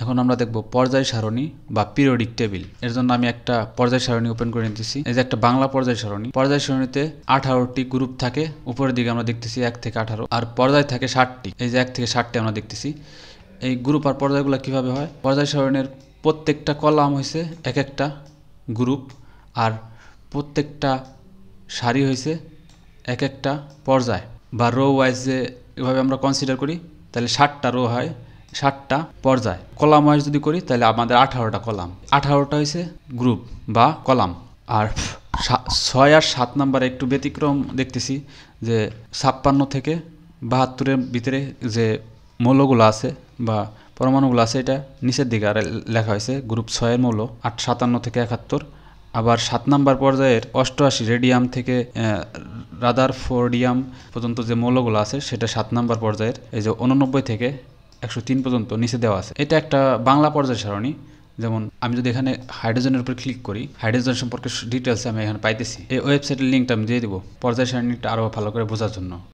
এখন আমরা দেখব পর্যায় সারণী বা পিরিয়ডিক টেবিল। এর জন্য আমি একটা পর্যায় সারণী ওপেন করে নিতেছি। এই যে একটা বাংলা পর্যায় সারণী। পর্যায় সারণীতে 18টি গ্রুপ থাকে, উপরের দিকে আমরা দেখতেছি 1 থেকে 18, আর পর্যায় থাকে 60টি। এই যে 1 থেকে 60টি আমরা দেখতেছি। এই গ্রুপ আর পর্যায়গুলো কিভাবে হয়? পর্যায় সারণীর প্রত্যেকটা কলাম হয়েছে এক একটা গ্রুপ, আর প্রত্যেকটা সারি হয়েছে এক একটা পর্যায়, বা রো ওয়াইজ যে এভাবে আমরা কনসিডার করি তাহলে 60টা রো হয়, 60টা পর্যায়। কলাম ওয়াইজ যদি করি তাহলে আমাদের 18টা কলাম, 18টা হয়েছে গ্রুপ বা কলাম। আর 6 আর 7 নাম্বারে একটু ব্যতিক্রম দেখতেছি, যে 56 থেকে 72-এর ভিতরে যে মৌলগুলো আছে বা পরমাণুগুলো আছে এটা নিচের দিকে আর লেখা হয়েছে গ্রুপ 6-এর মৌল। 57 থেকে 71। আবার 7 নাম্বার পর্যায়ের 88 রেডিয়াম থেকে রাদারফোর্ডিয়াম পর্যন্ত যে মৌলগুলো আছে সেটা 7 নাম্বার পর্যায়ের। এই যে 89 থেকে 103 পর্যন্ত নিচে দেওয়া আছে। এটা একটা বাংলা পর্যায় সারণী। যেমন আমি যদি এখানে হাইড্রোজেনের উপর ক্লিক করি, হাইড্রোজেন সম্পর্কে ডিটেলস আমি এখানে পাইতেছি। এই ওয়েবসাইটের লিঙ্কটা আমি দিয়ে দিব পর্যায় সারণীটা আরও ভালো করে বোঝার জন্য।